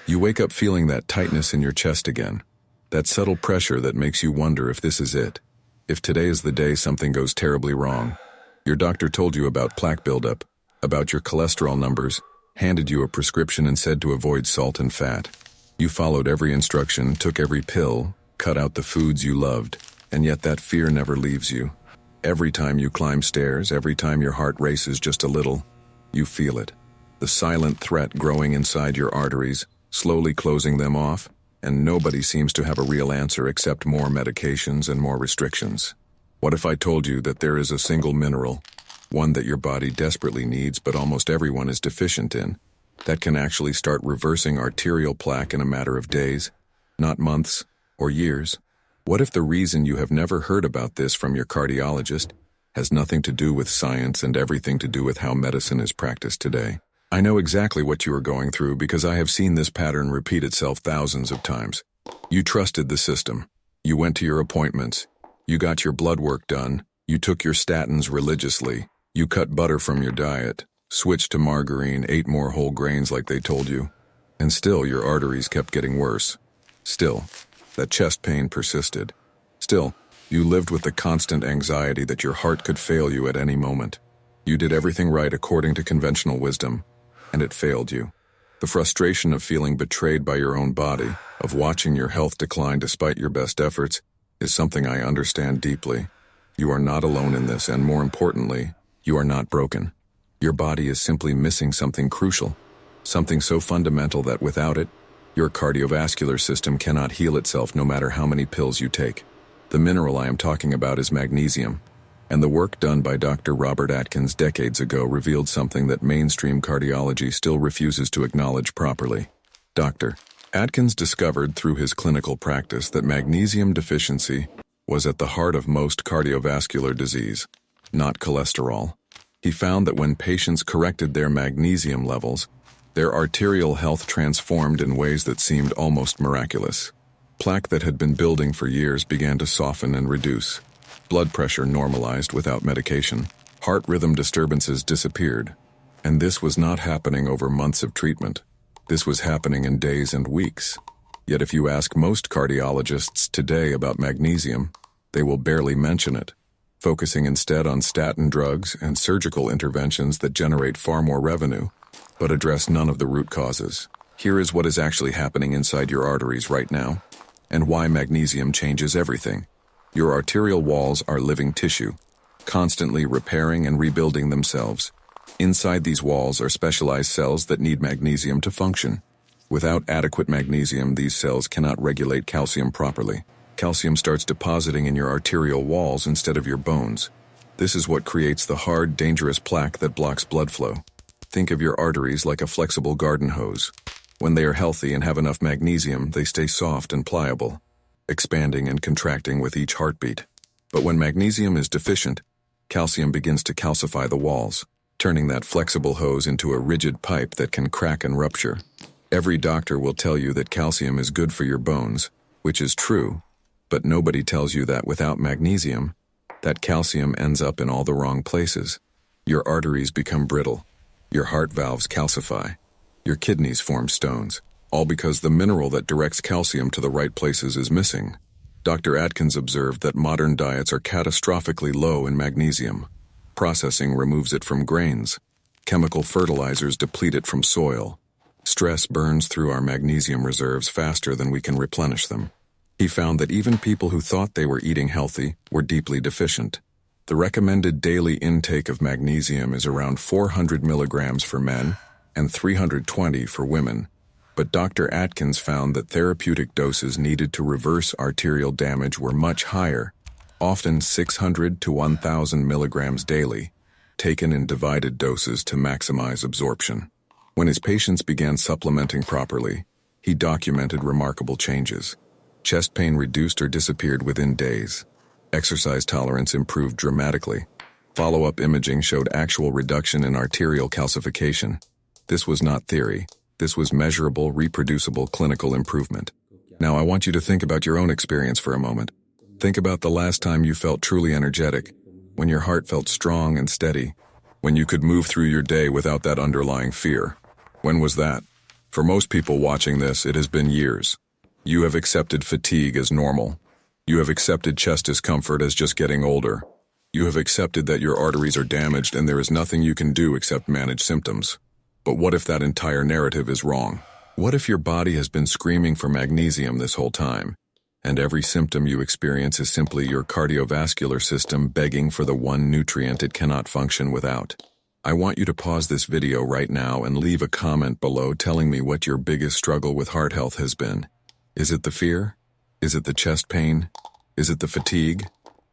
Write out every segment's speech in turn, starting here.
You wake up feeling that tightness in your chest again, that subtle pressure that makes you wonder if this is it. If today is the day something goes terribly wrong. Your doctor told you about plaque buildup, about your cholesterol numbers, handed you a prescription and said to avoid salt and fat. You followed every instruction, took every pill, cut out the foods you loved, and yet that fear never leaves you. Every time you climb stairs, every time your heart races just a little, you feel it. The silent threat growing inside your arteries, slowly closing them off, and nobody seems to have a real answer except more medications and more restrictions. What if I told you that there is a single mineral, one that your body desperately needs but almost everyone is deficient in, that can actually start reversing arterial plaque in a matter of days, not months or years? What if the reason you have never heard about this from your cardiologist has nothing to do with science and everything to do with how medicine is practiced today? I know exactly what you are going through because I have seen this pattern repeat itself thousands of times. You trusted the system. You went to your appointments. You got your blood work done. You took your statins religiously. You cut butter from your diet, switched to margarine, ate more whole grains like they told you. And still, your arteries kept getting worse. Still, that chest pain persisted. Still, you lived with the constant anxiety that your heart could fail you at any moment. You did everything right according to conventional wisdom, and it failed you. The frustration of feeling betrayed by your own body, of watching your health decline despite your best efforts, is something I understand deeply. You are not alone in this, and more importantly, you are not broken. Your body is simply missing something crucial, something so fundamental that without it, your cardiovascular system cannot heal itself no matter how many pills you take. The mineral I am talking about is magnesium, and the work done by Dr. Robert Atkins decades ago revealed something that mainstream cardiology still refuses to acknowledge properly. Dr. Atkins discovered through his clinical practice that magnesium deficiency was at the heart of most cardiovascular disease, not cholesterol. He found that when patients corrected their magnesium levels, their arterial health transformed in ways that seemed almost miraculous. Plaque that had been building for years began to soften and reduce. Blood pressure normalized without medication. Heart rhythm disturbances disappeared. And this was not happening over months of treatment. This was happening in days and weeks. Yet if you ask most cardiologists today about magnesium, they will barely mention it, focusing instead on statin drugs and surgical interventions that generate far more revenue, but address none of the root causes. Here is what is actually happening inside your arteries right now, and why magnesium changes everything. Your arterial walls are living tissue, constantly repairing and rebuilding themselves. Inside these walls are specialized cells that need magnesium to function. Without adequate magnesium, these cells cannot regulate calcium properly. Calcium starts depositing in your arterial walls instead of your bones. This is what creates the hard, dangerous plaque that blocks blood flow. Think of your arteries like a flexible garden hose. When they are healthy and have enough magnesium, they stay soft and pliable, expanding and contracting with each heartbeat. But when magnesium is deficient, calcium begins to calcify the walls, turning that flexible hose into a rigid pipe that can crack and rupture. Every doctor will tell you that calcium is good for your bones, which is true, but nobody tells you that without magnesium, that calcium ends up in all the wrong places. Your arteries become brittle. Your heart valves calcify. Your kidneys form stones, all because the mineral that directs calcium to the right places is missing. Dr. Atkins observed that modern diets are catastrophically low in magnesium. Processing removes it from grains. Chemical fertilizers deplete it from soil. Stress burns through our magnesium reserves faster than we can replenish them. He found that even people who thought they were eating healthy were deeply deficient. The recommended daily intake of magnesium is around 400 milligrams for men and 320 for women. But Dr. Atkins found that therapeutic doses needed to reverse arterial damage were much higher, often 600 to 1,000 milligrams daily, taken in divided doses to maximize absorption. When his patients began supplementing properly, he documented remarkable changes. Chest pain reduced or disappeared within days. Exercise tolerance improved dramatically. Follow-up imaging showed actual reduction in arterial calcification. This was not theory. This was measurable, reproducible clinical improvement. Now I want you to think about your own experience for a moment. Think about the last time you felt truly energetic, when your heart felt strong and steady, when you could move through your day without that underlying fear. When was that? For most people watching this, it has been years. You have accepted fatigue as normal. You have accepted chest discomfort as just getting older. You have accepted that your arteries are damaged and there is nothing you can do except manage symptoms. But what if that entire narrative is wrong? What if your body has been screaming for magnesium this whole time, and every symptom you experience is simply your cardiovascular system begging for the one nutrient it cannot function without? I want you to pause this video right now and leave a comment below telling me what your biggest struggle with heart health has been. Is it the fear? Is it the chest pain? Is it the fatigue?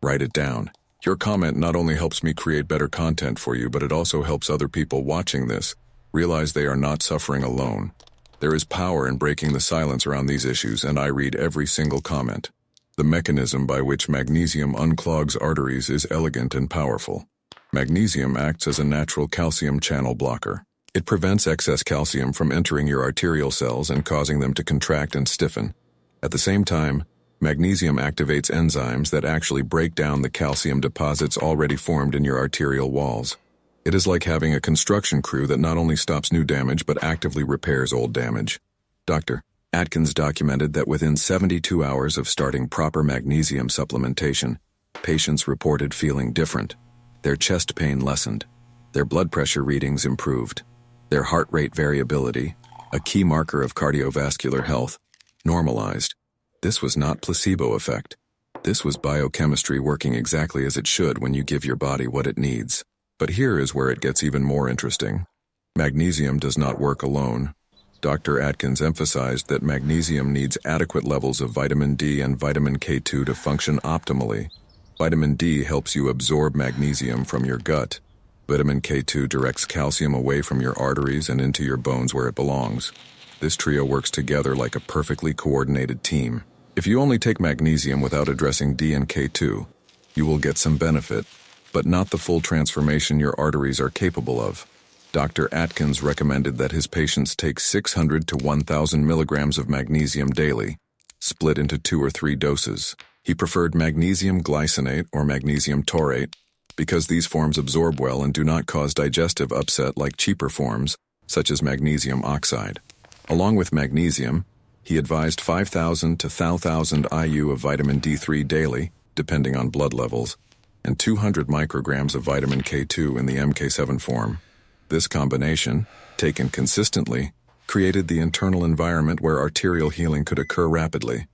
Write it down. Your comment not only helps me create better content for you, but it also helps other people watching this realize they are not suffering alone. There is power in breaking the silence around these issues, and I read every single comment. The mechanism by which magnesium unclogs arteries is elegant and powerful. Magnesium acts as a natural calcium channel blocker. It prevents excess calcium from entering your arterial cells and causing them to contract and stiffen. At the same time, magnesium activates enzymes that actually break down the calcium deposits already formed in your arterial walls. It is like having a construction crew that not only stops new damage but actively repairs old damage. Dr. Atkins documented that within 72 hours of starting proper magnesium supplementation, patients reported feeling different. Their chest pain lessened. Their blood pressure readings improved. Their heart rate variability, a key marker of cardiovascular health, normalized. This was not placebo effect. This was biochemistry working exactly as it should when you give your body what it needs. But here is where it gets even more interesting. Magnesium does not work alone. Dr. Atkins emphasized that magnesium needs adequate levels of vitamin D and vitamin K2 to function optimally. Vitamin D helps you absorb magnesium from your gut. Vitamin K2 directs calcium away from your arteries and into your bones where it belongs. This trio works together like a perfectly coordinated team. If you only take magnesium without addressing D and K2, you will get some benefit, but not the full transformation your arteries are capable of. Dr. Atkins recommended that his patients take 600 to 1,000 milligrams of magnesium daily, split into 2 or 3 doses. He preferred magnesium glycinate or magnesium taurate because these forms absorb well and do not cause digestive upset like cheaper forms, such as magnesium oxide. Along with magnesium, he advised 5,000 to 1,000 IU of vitamin D3 daily, depending on blood levels, and 200 micrograms of vitamin K2 in the MK7 form. This combination, taken consistently, created the internal environment where arterial healing could occur rapidly.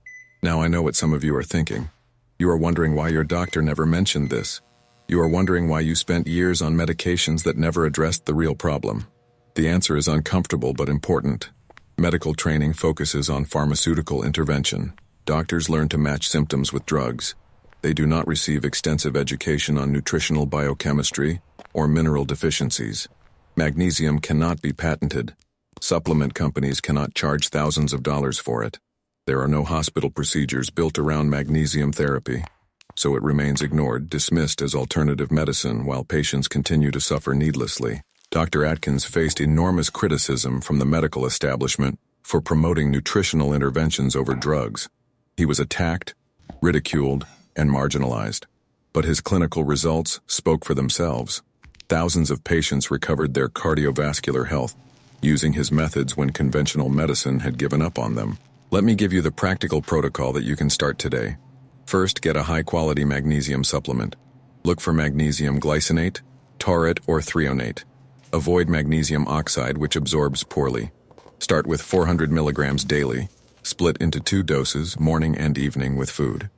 Now I know what some of you are thinking. You are wondering why your doctor never mentioned this. You are wondering why you spent years on medications that never addressed the real problem. The answer is uncomfortable but important. Medical training focuses on pharmaceutical intervention. Doctors learn to match symptoms with drugs. They do not receive extensive education on nutritional biochemistry or mineral deficiencies. Magnesium cannot be patented. Supplement companies cannot charge thousands of dollars for it. There are no hospital procedures built around magnesium therapy, so it remains ignored, dismissed as alternative medicine while patients continue to suffer needlessly. Dr. Atkins faced enormous criticism from the medical establishment for promoting nutritional interventions over drugs. He was attacked, ridiculed, and marginalized. But his clinical results spoke for themselves. Thousands of patients recovered their cardiovascular health using his methods when conventional medicine had given up on them. Let me give you the practical protocol that you can start today. First, get a high-quality magnesium supplement. Look for magnesium glycinate, taurate, or threonate. Avoid magnesium oxide, which absorbs poorly. Start with 400 milligrams daily, split into 2 doses, morning and evening, with food.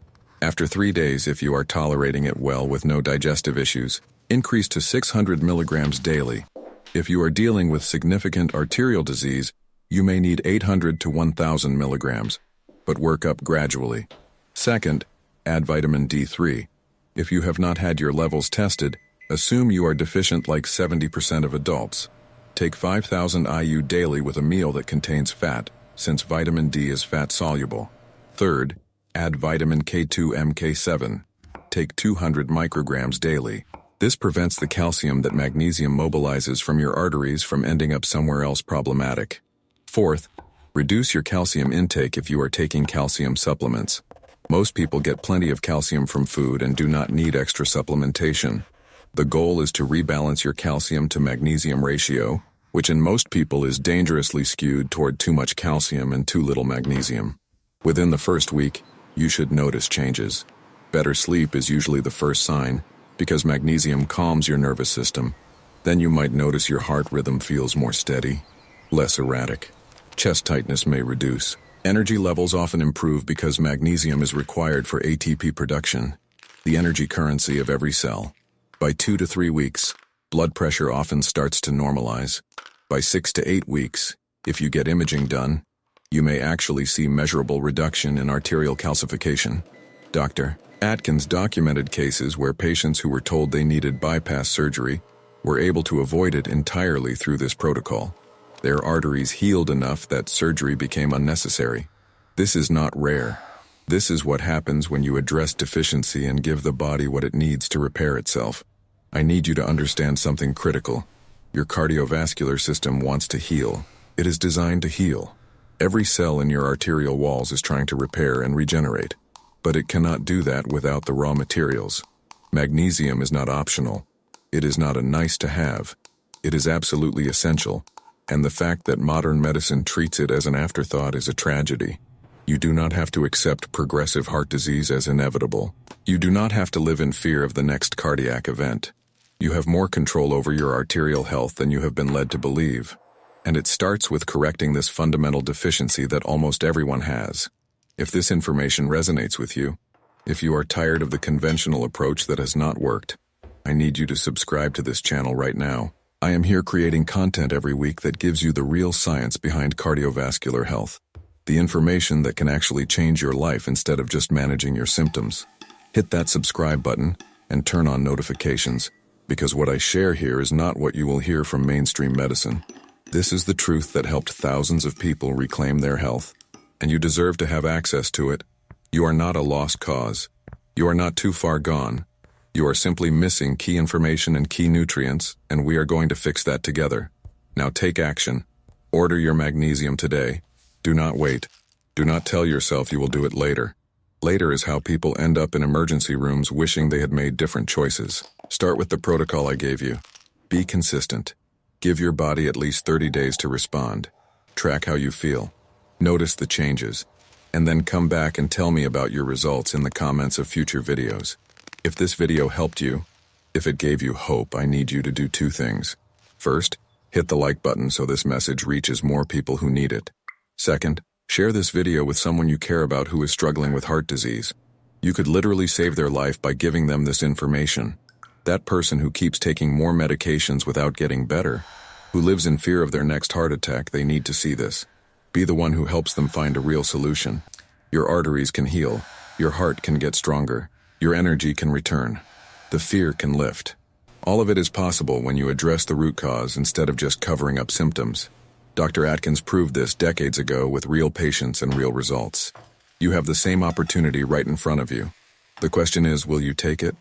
After 3 days, if you are tolerating it well with no digestive issues, increase to 600 milligrams daily. If you are dealing with significant arterial disease, you may need 800 to 1,000 milligrams, but work up gradually. Second, add vitamin D3. If you have not had your levels tested, assume you are deficient like 70% of adults. Take 5,000 IU daily with a meal that contains fat, since vitamin D is fat-soluble. Third, add vitamin K2 MK7. Take 200 micrograms daily. This prevents the calcium that magnesium mobilizes from your arteries from ending up somewhere else problematic. Fourth, reduce your calcium intake if you are taking calcium supplements. Most people get plenty of calcium from food and do not need extra supplementation. The goal is to rebalance your calcium to magnesium ratio, which in most people is dangerously skewed toward too much calcium and too little magnesium. Within the first week, you should notice changes. Better sleep is usually the first sign, because magnesium calms your nervous system. Then you might notice your heart rhythm feels more steady, less erratic. Chest tightness may reduce. Energy levels often improve because magnesium is required for ATP production, the energy currency of every cell. By 2 to 3 weeks, blood pressure often starts to normalize. By 6 to 8 weeks, if you get imaging done, you may actually see measurable reduction in arterial calcification. Dr. Atkins documented cases where patients who were told they needed bypass surgery were able to avoid it entirely through this protocol. Their arteries healed enough that surgery became unnecessary. This is not rare. This is what happens when you address deficiency and give the body what it needs to repair itself. I need you to understand something critical. Your cardiovascular system wants to heal. It is designed to heal. Every cell in your arterial walls is trying to repair and regenerate. But it cannot do that without the raw materials. Magnesium is not optional. It is not a nice to have. It is absolutely essential. And the fact that modern medicine treats it as an afterthought is a tragedy. You do not have to accept progressive heart disease as inevitable. You do not have to live in fear of the next cardiac event. You have more control over your arterial health than you have been led to believe. And it starts with correcting this fundamental deficiency that almost everyone has. If this information resonates with you, if you are tired of the conventional approach that has not worked, I need you to subscribe to this channel right now. I am here creating content every week that gives you the real science behind cardiovascular health, the information that can actually change your life instead of just managing your symptoms. Hit that subscribe button and turn on notifications, because what I share here is not what you will hear from mainstream medicine. This is the truth that helped thousands of people reclaim their health, and you deserve to have access to it. You are not a lost cause. You are not too far gone. You are simply missing key information and key nutrients, and we are going to fix that together. Now take action. Order your magnesium today. Do not wait. Do not tell yourself you will do it later. Later is how people end up in emergency rooms wishing they had made different choices. Start with the protocol I gave you. Be consistent. Give your body at least 30 days to respond. Track how you feel. Notice the changes. And then come back and tell me about your results in the comments of future videos. If this video helped you, if it gave you hope, I need you to do 2 things. First, hit the like button so this message reaches more people who need it. Second, share this video with someone you care about who is struggling with heart disease. You could literally save their life by giving them this information. That person who keeps taking more medications without getting better, who lives in fear of their next heart attack, they need to see this. Be the one who helps them find a real solution. Your arteries can heal. Your heart can get stronger. Your energy can return. The fear can lift. All of it is possible when you address the root cause instead of just covering up symptoms. Dr. Atkins proved this decades ago with real patients and real results. You have the same opportunity right in front of you. The question is, will you take it?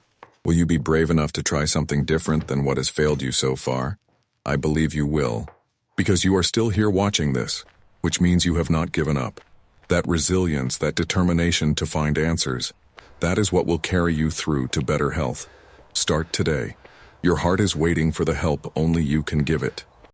Will you be brave enough to try something different than what has failed you so far? I believe you will. Because you are still here watching this, which means you have not given up. That resilience, that determination to find answers, that is what will carry you through to better health. Start today. Your heart is waiting for the help only you can give it.